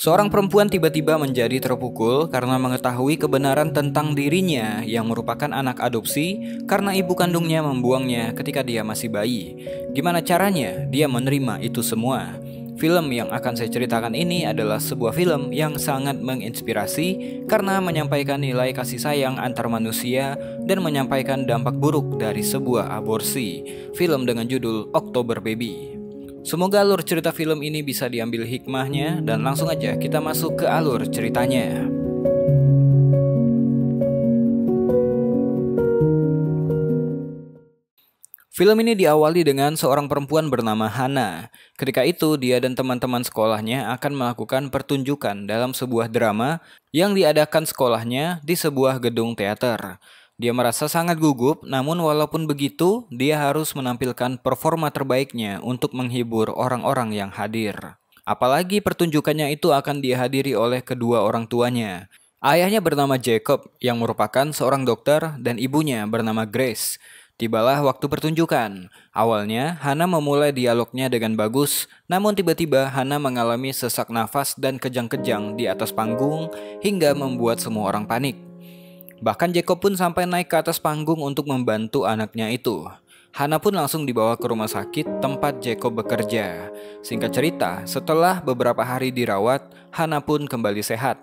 Seorang perempuan tiba-tiba menjadi terpukul karena mengetahui kebenaran tentang dirinya yang merupakan anak adopsi karena ibu kandungnya membuangnya ketika dia masih bayi. Gimana caranya dia menerima itu semua? Film yang akan saya ceritakan ini adalah sebuah film yang sangat menginspirasi karena menyampaikan nilai kasih sayang antar manusia dan menyampaikan dampak buruk dari sebuah aborsi. Film dengan judul October Baby. Semoga alur cerita film ini bisa diambil hikmahnya dan langsung aja kita masuk ke alur ceritanya. Film ini diawali dengan seorang perempuan bernama Hana. Ketika itu, dia dan teman-teman sekolahnya akan melakukan pertunjukan dalam sebuah drama yang diadakan sekolahnya di sebuah gedung teater. Dia merasa sangat gugup, namun walaupun begitu, dia harus menampilkan performa terbaiknya untuk menghibur orang-orang yang hadir. Apalagi pertunjukannya itu akan dihadiri oleh kedua orang tuanya. Ayahnya bernama Jacob, yang merupakan seorang dokter, dan ibunya bernama Grace. Tibalah waktu pertunjukan. Awalnya, Hana memulai dialognya dengan bagus, namun tiba-tiba Hana mengalami sesak nafas dan kejang-kejang di atas panggung hingga membuat semua orang panik. Bahkan Jacob pun sampai naik ke atas panggung untuk membantu anaknya itu. Hana pun langsung dibawa ke rumah sakit tempat Jacob bekerja. Singkat cerita, setelah beberapa hari dirawat, Hana pun kembali sehat.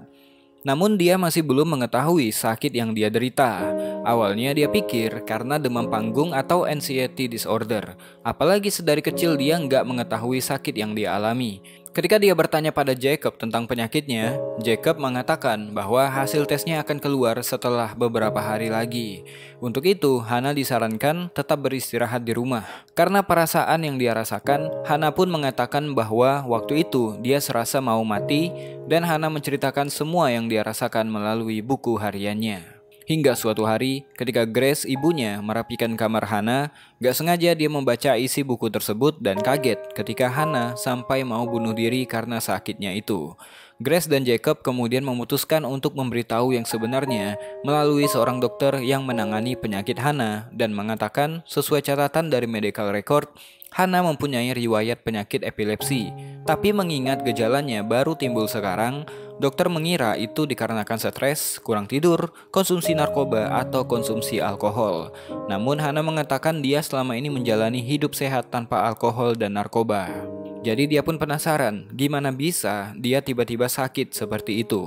Namun dia masih belum mengetahui sakit yang dia derita. Awalnya dia pikir karena demam panggung atau anxiety disorder. Apalagi sedari kecil dia nggak mengetahui sakit yang dia alami. Ketika dia bertanya pada Jacob tentang penyakitnya, Jacob mengatakan bahwa hasil tesnya akan keluar setelah beberapa hari lagi. Untuk itu, Hana disarankan tetap beristirahat di rumah. Karena perasaan yang dia rasakan, Hana pun mengatakan bahwa waktu itu dia serasa mau mati dan Hana menceritakan semua yang dia rasakan melalui buku hariannya. Hingga suatu hari, ketika Grace ibunya merapikan kamar Hana, gak sengaja dia membaca isi buku tersebut dan kaget ketika Hana sampai mau bunuh diri karena sakitnya itu. Grace dan Jacob kemudian memutuskan untuk memberitahu yang sebenarnya melalui seorang dokter yang menangani penyakit Hana dan mengatakan sesuai catatan dari medical record, Hana mempunyai riwayat penyakit epilepsi. Tapi mengingat gejalanya baru timbul sekarang, dokter mengira itu dikarenakan stres, kurang tidur, konsumsi narkoba, atau konsumsi alkohol. Namun Hana mengatakan dia selama ini menjalani hidup sehat tanpa alkohol dan narkoba. Jadi dia pun penasaran, gimana bisa dia tiba-tiba sakit seperti itu.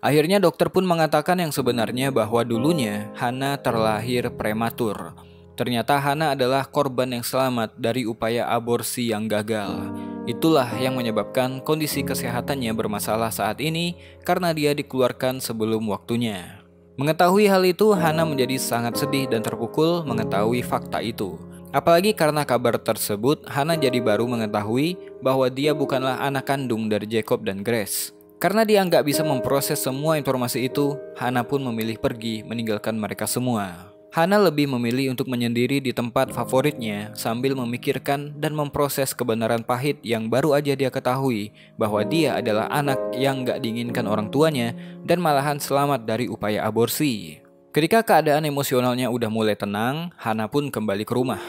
Akhirnya dokter pun mengatakan yang sebenarnya bahwa dulunya Hana terlahir prematur. Ternyata Hana adalah korban yang selamat dari upaya aborsi yang gagal. Itulah yang menyebabkan kondisi kesehatannya bermasalah saat ini karena dia dikeluarkan sebelum waktunya. Mengetahui hal itu, Hana menjadi sangat sedih dan terpukul mengetahui fakta itu. Apalagi karena kabar tersebut, Hana jadi baru mengetahui bahwa dia bukanlah anak kandung dari Jacob dan Grace. Karena dia nggak bisa memproses semua informasi itu, Hana pun memilih pergi meninggalkan mereka semua. Hana lebih memilih untuk menyendiri di tempat favoritnya sambil memikirkan dan memproses kebenaran pahit yang baru aja dia ketahui bahwa dia adalah anak yang gak diinginkan orang tuanya dan malahan selamat dari upaya aborsi. Ketika keadaan emosionalnya udah mulai tenang, Hana pun kembali ke rumah.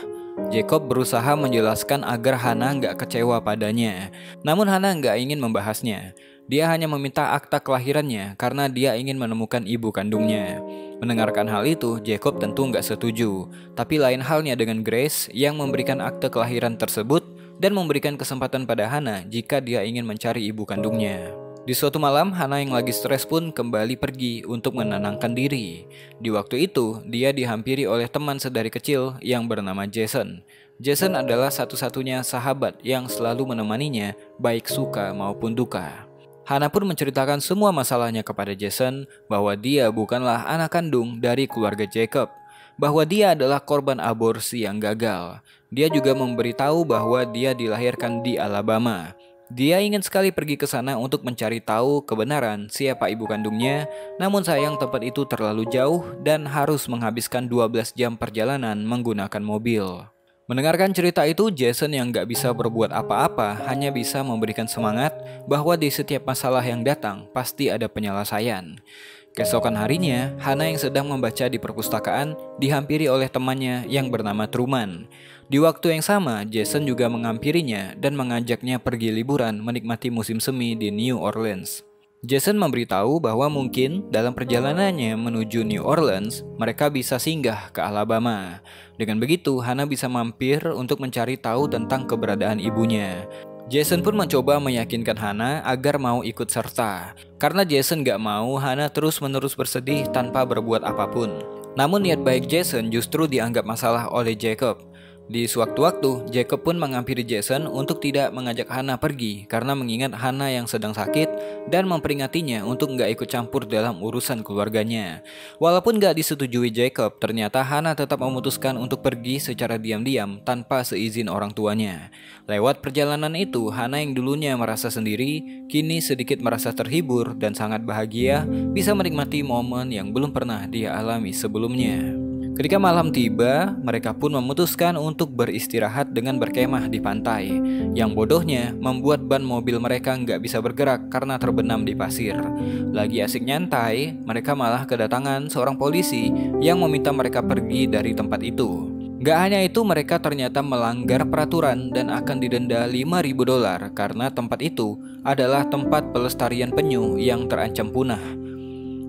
Jacob berusaha menjelaskan agar Hana gak kecewa padanya, namun Hana gak ingin membahasnya. Dia hanya meminta akta kelahirannya karena dia ingin menemukan ibu kandungnya. Mendengarkan hal itu, Jacob tentu nggak setuju. Tapi lain halnya dengan Grace yang memberikan akte kelahiran tersebut dan memberikan kesempatan pada Hana jika dia ingin mencari ibu kandungnya. Di suatu malam, Hana yang lagi stres pun kembali pergi untuk menenangkan diri. Di waktu itu, dia dihampiri oleh teman sedari kecil yang bernama Jason. Jason adalah satu-satunya sahabat yang selalu menemaninya, baik suka maupun duka. Hana pun menceritakan semua masalahnya kepada Jason bahwa dia bukanlah anak kandung dari keluarga Jacob, bahwa dia adalah korban aborsi yang gagal. Dia juga memberitahu bahwa dia dilahirkan di Alabama. Dia ingin sekali pergi ke sana untuk mencari tahu kebenaran siapa ibu kandungnya, namun sayang tempat itu terlalu jauh dan harus menghabiskan 12 jam perjalanan menggunakan mobil. Mendengarkan cerita itu, Jason yang gak bisa berbuat apa-apa hanya bisa memberikan semangat bahwa di setiap masalah yang datang pasti ada penyelesaian. Keesokan harinya, Hana yang sedang membaca di perpustakaan dihampiri oleh temannya yang bernama Truman. Di waktu yang sama, Jason juga menghampirinya dan mengajaknya pergi liburan menikmati musim semi di New Orleans. Jason memberitahu bahwa mungkin dalam perjalanannya menuju New Orleans, mereka bisa singgah ke Alabama. Dengan begitu, Hana bisa mampir untuk mencari tahu tentang keberadaan ibunya. Jason pun mencoba meyakinkan Hana agar mau ikut serta, karena Jason gak mau Hana terus-menerus bersedih tanpa berbuat apapun. Namun niat baik Jason justru dianggap masalah oleh Jacob. Di sewaktu-waktu, Jacob pun menghampiri Jason untuk tidak mengajak Hana pergi karena mengingat Hana yang sedang sakit dan memperingatinya untuk nggak ikut campur dalam urusan keluarganya. Walaupun nggak disetujui Jacob, ternyata Hana tetap memutuskan untuk pergi secara diam-diam tanpa seizin orang tuanya. Lewat perjalanan itu, Hana yang dulunya merasa sendiri, kini sedikit merasa terhibur dan sangat bahagia bisa menikmati momen yang belum pernah dia alami sebelumnya. Ketika malam tiba, mereka pun memutuskan untuk beristirahat dengan berkemah di pantai. Yang bodohnya, membuat ban mobil mereka nggak bisa bergerak karena terbenam di pasir. Lagi asik nyantai, mereka malah kedatangan seorang polisi yang meminta mereka pergi dari tempat itu. Gak hanya itu, mereka ternyata melanggar peraturan dan akan didenda $5.000 karena tempat itu adalah tempat pelestarian penyu yang terancam punah.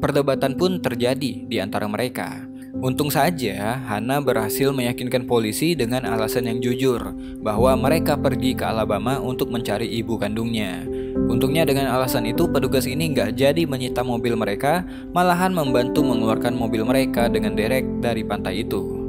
Perdebatan pun terjadi di antara mereka. Untung saja Hana berhasil meyakinkan polisi dengan alasan yang jujur bahwa mereka pergi ke Alabama untuk mencari ibu kandungnya. Untungnya dengan alasan itu petugas ini nggak jadi menyita mobil mereka, malahan membantu mengeluarkan mobil mereka dengan derek dari pantai itu.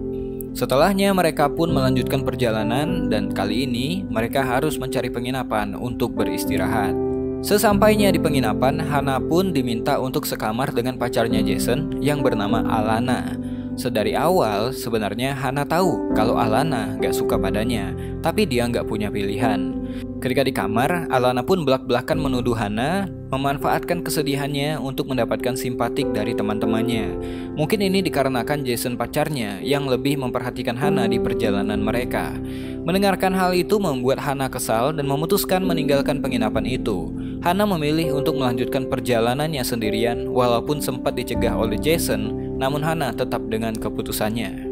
Setelahnya mereka pun melanjutkan perjalanan dan kali ini mereka harus mencari penginapan untuk beristirahat. Sesampainya di penginapan, Hana pun diminta untuk sekamar dengan pacarnya Jason yang bernama Alana. Sedari awal sebenarnya Hana tahu kalau Alana gak suka padanya, tapi dia gak punya pilihan. Ketika di kamar, Alana pun belak-belakan menuduh Hana memanfaatkan kesedihannya untuk mendapatkan simpatik dari teman-temannya. Mungkin ini dikarenakan Jason pacarnya yang lebih memperhatikan Hana di perjalanan mereka. Mendengarkan hal itu membuat Hana kesal dan memutuskan meninggalkan penginapan itu. Hana memilih untuk melanjutkan perjalanannya sendirian walaupun sempat dicegah oleh Jason, namun Hana tetap dengan keputusannya.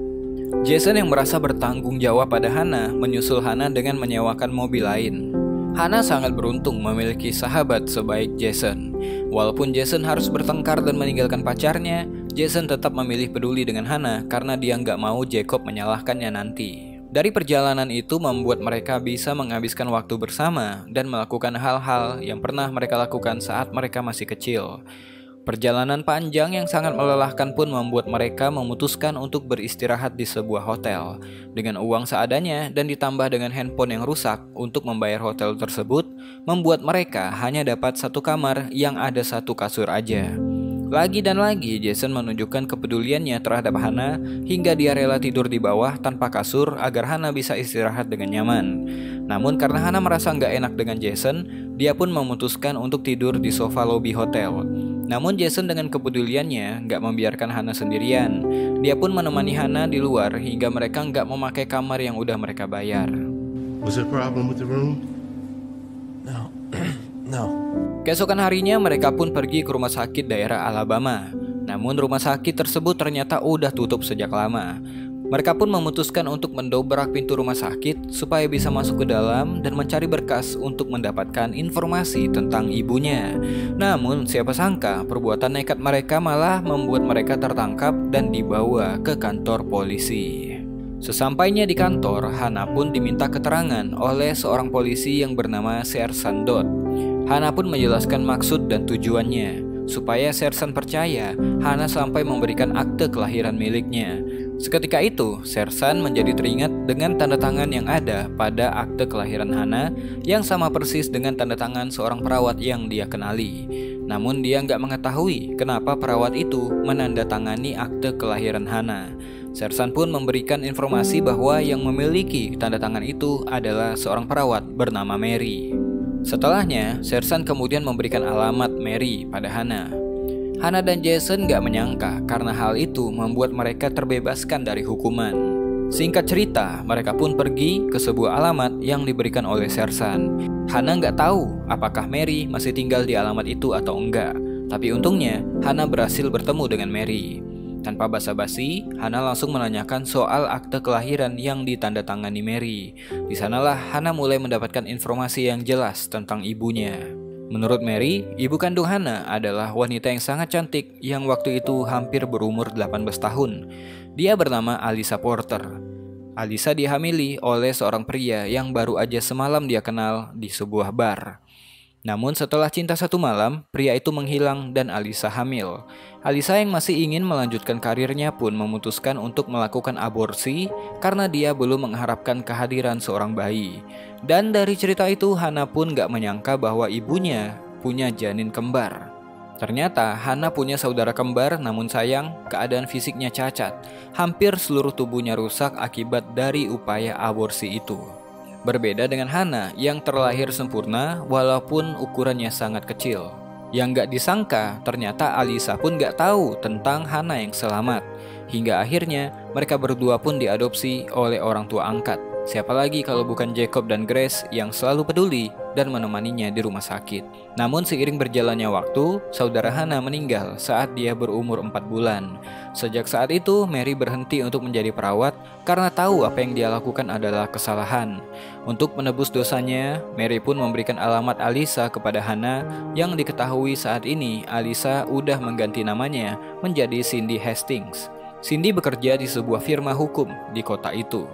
Jason yang merasa bertanggung jawab pada Hana menyusul Hana dengan menyewakan mobil lain. Hana sangat beruntung memiliki sahabat sebaik Jason. Walaupun Jason harus bertengkar dan meninggalkan pacarnya, Jason tetap memilih peduli dengan Hana karena dia nggak mau Jacob menyalahkannya nanti. Dari perjalanan itu membuat mereka bisa menghabiskan waktu bersama dan melakukan hal-hal yang pernah mereka lakukan saat mereka masih kecil. Perjalanan panjang yang sangat melelahkan pun membuat mereka memutuskan untuk beristirahat di sebuah hotel. Dengan uang seadanya dan ditambah dengan handphone yang rusak untuk membayar hotel tersebut, membuat mereka hanya dapat satu kamar yang ada satu kasur aja. Lagi dan lagi Jason menunjukkan kepeduliannya terhadap Hana hingga dia rela tidur di bawah tanpa kasur agar Hana bisa istirahat dengan nyaman. Namun karena Hana merasa nggak enak dengan Jason, dia pun memutuskan untuk tidur di sofa lobi hotel. Namun Jason dengan kepeduliannya nggak membiarkan Hana sendirian. Dia pun menemani Hana di luar hingga mereka nggak memakai kamar yang udah mereka bayar. Was there a problem with the room? No. No. Keesokan harinya mereka pun pergi ke rumah sakit daerah Alabama. Namun rumah sakit tersebut ternyata udah tutup sejak lama. Mereka pun memutuskan untuk mendobrak pintu rumah sakit supaya bisa masuk ke dalam dan mencari berkas untuk mendapatkan informasi tentang ibunya. Namun siapa sangka perbuatan nekat mereka malah membuat mereka tertangkap dan dibawa ke kantor polisi. Sesampainya di kantor, Hana pun diminta keterangan oleh seorang polisi yang bernama Sersan Dodd. Hana pun menjelaskan maksud dan tujuannya. Supaya Sersan percaya, Hana sampai memberikan akte kelahiran miliknya. Seketika itu, Sersan menjadi teringat dengan tanda tangan yang ada pada akte kelahiran Hana yang sama persis dengan tanda tangan seorang perawat yang dia kenali. Namun dia nggak mengetahui kenapa perawat itu menandatangani akte kelahiran Hana. Sersan pun memberikan informasi bahwa yang memiliki tanda tangan itu adalah seorang perawat bernama Mary. Setelahnya, Sersan kemudian memberikan alamat Mary pada Hana. Hana dan Jason gak menyangka karena hal itu membuat mereka terbebaskan dari hukuman. Singkat cerita, mereka pun pergi ke sebuah alamat yang diberikan oleh Sersan. Hana gak tahu apakah Mary masih tinggal di alamat itu atau enggak. Tapi untungnya, Hana berhasil bertemu dengan Mary. Tanpa basa-basi, Hana langsung menanyakan soal akte kelahiran yang ditandatangani Mary. Di sanalah Hana mulai mendapatkan informasi yang jelas tentang ibunya. Menurut Mary, ibu kandung Hana adalah wanita yang sangat cantik yang waktu itu hampir berumur 18 tahun. Dia bernama Alyssa Porter. Alyssa dihamili oleh seorang pria yang baru aja semalam dia kenal di sebuah bar. Namun setelah cinta satu malam, pria itu menghilang dan Alyssa hamil. Alyssa yang masih ingin melanjutkan karirnya pun memutuskan untuk melakukan aborsi karena dia belum mengharapkan kehadiran seorang bayi. Dan dari cerita itu, Hana pun gak menyangka bahwa ibunya punya janin kembar. Ternyata Hana punya saudara kembar, namun sayang keadaan fisiknya cacat. Hampir seluruh tubuhnya rusak akibat dari upaya aborsi itu. Berbeda dengan Hana yang terlahir sempurna walaupun ukurannya sangat kecil. Yang gak disangka, ternyata Alyssa pun gak tahu tentang Hana yang selamat. Hingga akhirnya mereka berdua pun diadopsi oleh orang tua angkat. Siapa lagi kalau bukan Jacob dan Grace yang selalu peduli dan menemaninya di rumah sakit. Namun seiring berjalannya waktu, saudara Hana meninggal saat dia berumur 4 bulan. Sejak saat itu, Mary berhenti untuk menjadi perawat karena tahu apa yang dia lakukan adalah kesalahan. Untuk menebus dosanya, Mary pun memberikan alamat Alyssa kepada Hana yang diketahui saat ini Alyssa udah mengganti namanya menjadi Cindy Hastings. Cindy bekerja di sebuah firma hukum di kota itu.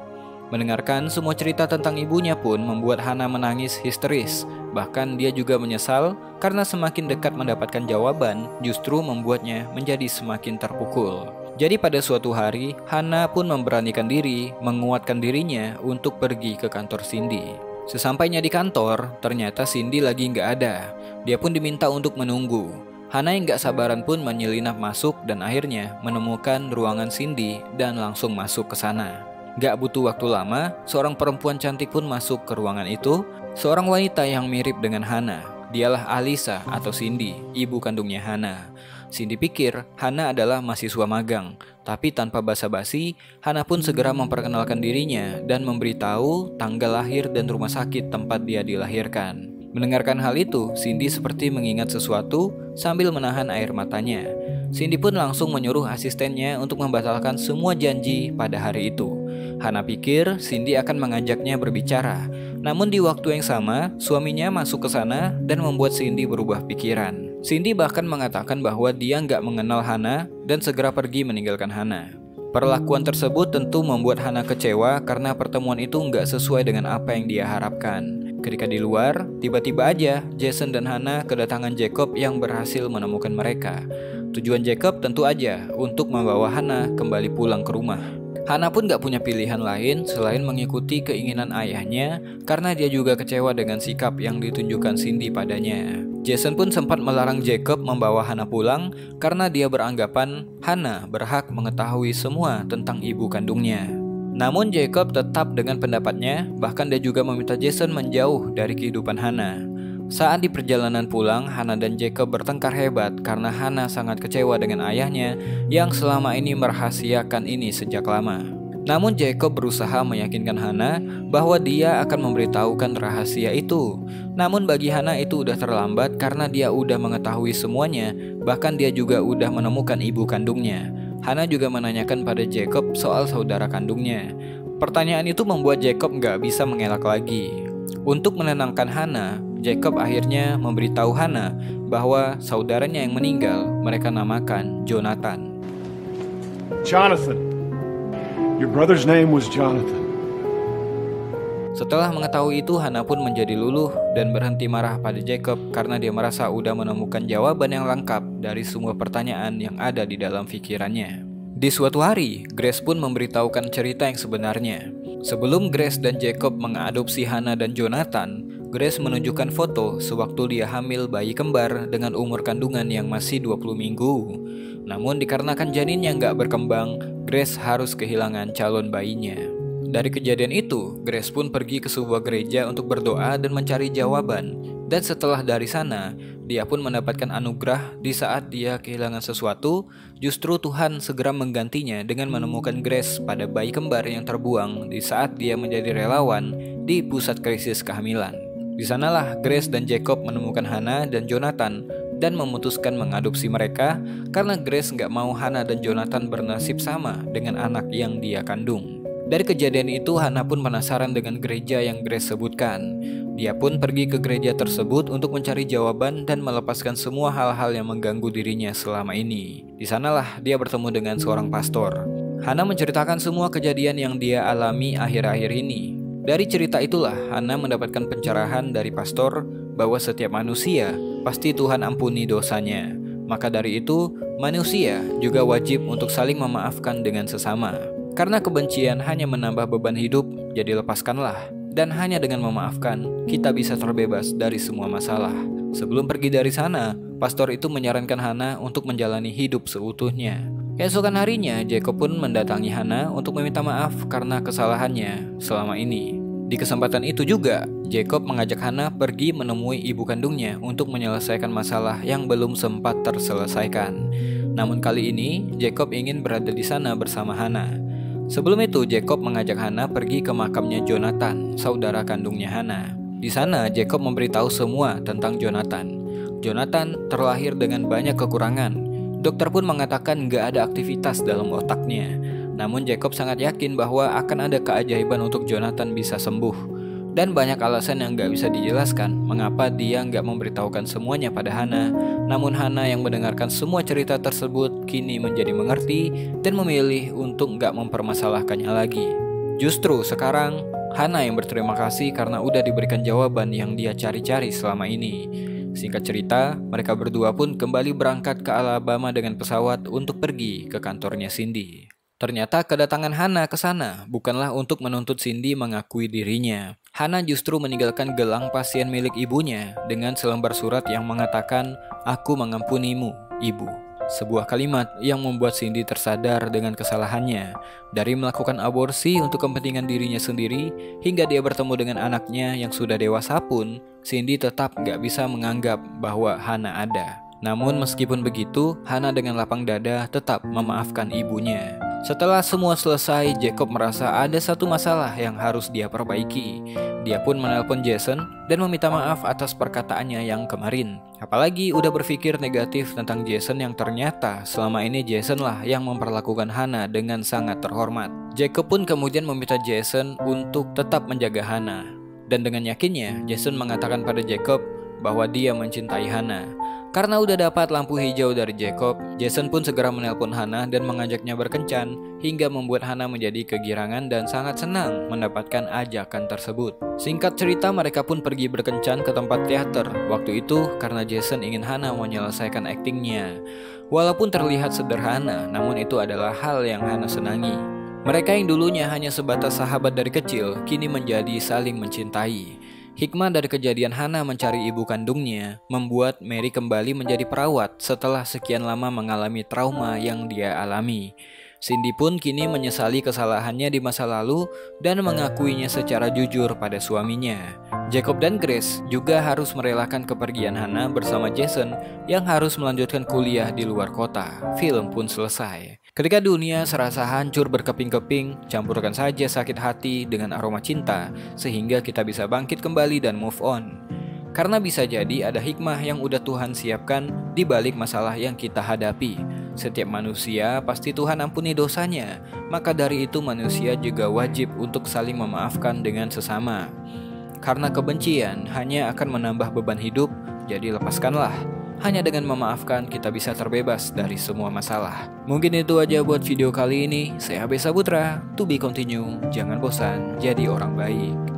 Mendengarkan semua cerita tentang ibunya pun membuat Hana menangis histeris. Bahkan dia juga menyesal karena semakin dekat mendapatkan jawaban justru membuatnya menjadi semakin terpukul. Jadi pada suatu hari, Hana pun memberanikan diri, menguatkan dirinya untuk pergi ke kantor Cindy. Sesampainya di kantor, ternyata Cindy lagi nggak ada. Dia pun diminta untuk menunggu. Hana yang gak sabaran pun menyelinap masuk dan akhirnya menemukan ruangan Cindy dan langsung masuk ke sana. Gak butuh waktu lama, seorang perempuan cantik pun masuk ke ruangan itu. Seorang wanita yang mirip dengan Hana. Dialah Alyssa atau Cindy, ibu kandungnya Hana. Cindy pikir Hana adalah mahasiswa magang. Tapi tanpa basa-basi, Hana pun segera memperkenalkan dirinya dan memberitahu tanggal lahir dan rumah sakit tempat dia dilahirkan. Mendengarkan hal itu, Cindy seperti mengingat sesuatu sambil menahan air matanya. Cindy pun langsung menyuruh asistennya untuk membatalkan semua janji pada hari itu. Hana pikir Cindy akan mengajaknya berbicara. Namun di waktu yang sama, suaminya masuk ke sana dan membuat Cindy berubah pikiran. Cindy bahkan mengatakan bahwa dia nggak mengenal Hana dan segera pergi meninggalkan Hana. Perlakuan tersebut tentu membuat Hana kecewa karena pertemuan itu nggak sesuai dengan apa yang dia harapkan. Ketika di luar, tiba-tiba aja Jason dan Hana kedatangan Jacob yang berhasil menemukan mereka. Tujuan Jacob tentu aja untuk membawa Hana kembali pulang ke rumah. Hana pun gak punya pilihan lain selain mengikuti keinginan ayahnya karena dia juga kecewa dengan sikap yang ditunjukkan Cindy padanya. Jason pun sempat melarang Jacob membawa Hana pulang karena dia beranggapan Hana berhak mengetahui semua tentang ibu kandungnya. Namun Jacob tetap dengan pendapatnya, bahkan dia juga meminta Jason menjauh dari kehidupan Hana. Saat di perjalanan pulang, Hana dan Jacob bertengkar hebat karena Hana sangat kecewa dengan ayahnya yang selama ini merahasiakan ini sejak lama. Namun Jacob berusaha meyakinkan Hana bahwa dia akan memberitahukan rahasia itu. Namun bagi Hana itu udah terlambat karena dia udah mengetahui semuanya, bahkan dia juga udah menemukan ibu kandungnya. Hana juga menanyakan pada Jacob soal saudara kandungnya. Pertanyaan itu membuat Jacob gak bisa mengelak lagi. Untuk menenangkan Hana, Jacob akhirnya memberitahu Hana bahwa saudaranya yang meninggal mereka namakan Jonathan. Jonathan. Your brother's name was Jonathan. Setelah mengetahui itu, Hana pun menjadi luluh dan berhenti marah pada Jacob karena dia merasa udah menemukan jawaban yang lengkap dari semua pertanyaan yang ada di dalam pikirannya. Di suatu hari, Grace pun memberitahukan cerita yang sebenarnya. Sebelum Grace dan Jacob mengadopsi Hana dan Jonathan, Grace menunjukkan foto sewaktu dia hamil bayi kembar dengan umur kandungan yang masih 20 minggu. Namun dikarenakan janinnya nggak berkembang, Grace harus kehilangan calon bayinya. Dari kejadian itu, Grace pun pergi ke sebuah gereja untuk berdoa dan mencari jawaban. Dan setelah dari sana, dia pun mendapatkan anugerah di saat dia kehilangan sesuatu. Justru Tuhan segera menggantinya dengan menemukan Grace pada bayi kembar yang terbuang di saat dia menjadi relawan di pusat krisis kehamilan. Di sanalah Grace dan Jacob menemukan Hana dan Jonathan dan memutuskan mengadopsi mereka karena Grace nggak mau Hannah dan Jonathan bernasib sama dengan anak yang dia kandung. Dari kejadian itu, Hannah pun penasaran dengan gereja yang Grace sebutkan. Dia pun pergi ke gereja tersebut untuk mencari jawaban dan melepaskan semua hal-hal yang mengganggu dirinya selama ini. Di sanalah dia bertemu dengan seorang pastor. Hannah menceritakan semua kejadian yang dia alami akhir-akhir ini. Dari cerita itulah Hannah mendapatkan pencerahan dari pastor bahwa setiap manusia pasti Tuhan ampuni dosanya. Maka dari itu, manusia juga wajib untuk saling memaafkan dengan sesama. Karena kebencian hanya menambah beban hidup, jadi lepaskanlah. Dan hanya dengan memaafkan, kita bisa terbebas dari semua masalah. Sebelum pergi dari sana, pastor itu menyarankan Hannah untuk menjalani hidup seutuhnya. Keesokan harinya, Jacob pun mendatangi Hannah untuk meminta maaf karena kesalahannya selama ini. Di kesempatan itu juga, Jacob mengajak Hannah pergi menemui ibu kandungnya untuk menyelesaikan masalah yang belum sempat terselesaikan. Namun kali ini, Jacob ingin berada di sana bersama Hannah. Sebelum itu, Jacob mengajak Hannah pergi ke makamnya Jonathan, saudara kandungnya Hannah. Di sana, Jacob memberitahu semua tentang Jonathan. Jonathan terlahir dengan banyak kekurangan. Dokter pun mengatakan gak ada aktivitas dalam otaknya. Namun Jacob sangat yakin bahwa akan ada keajaiban untuk Jonathan bisa sembuh. Dan banyak alasan yang gak bisa dijelaskan mengapa dia gak memberitahukan semuanya pada Hannah. Namun Hannah yang mendengarkan semua cerita tersebut kini menjadi mengerti dan memilih untuk gak mempermasalahkannya lagi. Justru sekarang Hannah yang berterima kasih karena udah diberikan jawaban yang dia cari-cari selama ini. Singkat cerita, mereka berdua pun kembali berangkat ke Alabama dengan pesawat untuk pergi ke kantornya Cindy. Ternyata kedatangan Hannah ke sana bukanlah untuk menuntut Cindy mengakui dirinya. Hannah justru meninggalkan gelang pasien milik ibunya dengan selembar surat yang mengatakan, "Aku mengampunimu, Ibu." Sebuah kalimat yang membuat Cindy tersadar dengan kesalahannya. Dari melakukan aborsi untuk kepentingan dirinya sendiri, hingga dia bertemu dengan anaknya yang sudah dewasa pun, Cindy tetap gak bisa menganggap bahwa Hannah ada. Namun meskipun begitu, Hannah dengan lapang dada tetap memaafkan ibunya. Setelah semua selesai, Jacob merasa ada satu masalah yang harus dia perbaiki. Dia pun menelpon Jason dan meminta maaf atas perkataannya yang kemarin. Apalagi udah berpikir negatif tentang Jason yang ternyata selama ini Jason lah yang memperlakukan Hannah dengan sangat terhormat. Jacob pun kemudian meminta Jason untuk tetap menjaga Hannah. Dan dengan yakinnya, Jason mengatakan pada Jacob bahwa dia mencintai Hannah. Karena udah dapat lampu hijau dari Jacob, Jason pun segera menelpon Hannah dan mengajaknya berkencan hingga membuat Hannah menjadi kegirangan dan sangat senang mendapatkan ajakan tersebut. Singkat cerita, mereka pun pergi berkencan ke tempat teater. Waktu itu karena Jason ingin Hannah menyelesaikan aktingnya. Walaupun terlihat sederhana, namun itu adalah hal yang Hannah senangi. Mereka yang dulunya hanya sebatas sahabat dari kecil, kini menjadi saling mencintai. Hikmah dari kejadian Hannah mencari ibu kandungnya membuat Mary kembali menjadi perawat setelah sekian lama mengalami trauma yang dia alami. Cindy pun kini menyesali kesalahannya di masa lalu dan mengakuinya secara jujur pada suaminya. Jacob dan Grace juga harus merelakan kepergian Hannah bersama Jason yang harus melanjutkan kuliah di luar kota. Film pun selesai. Ketika dunia serasa hancur berkeping-keping, campurkan saja sakit hati dengan aroma cinta sehingga kita bisa bangkit kembali dan move on. Karena bisa jadi ada hikmah yang udah Tuhan siapkan di balik masalah yang kita hadapi. Setiap manusia pasti Tuhan ampuni dosanya, maka dari itu manusia juga wajib untuk saling memaafkan dengan sesama. Karena kebencian hanya akan menambah beban hidup, jadi lepaskanlah. Hanya dengan memaafkan kita bisa terbebas dari semua masalah. Mungkin itu aja buat video kali ini. Saya AB Saputra, to be continue. Jangan bosan jadi orang baik.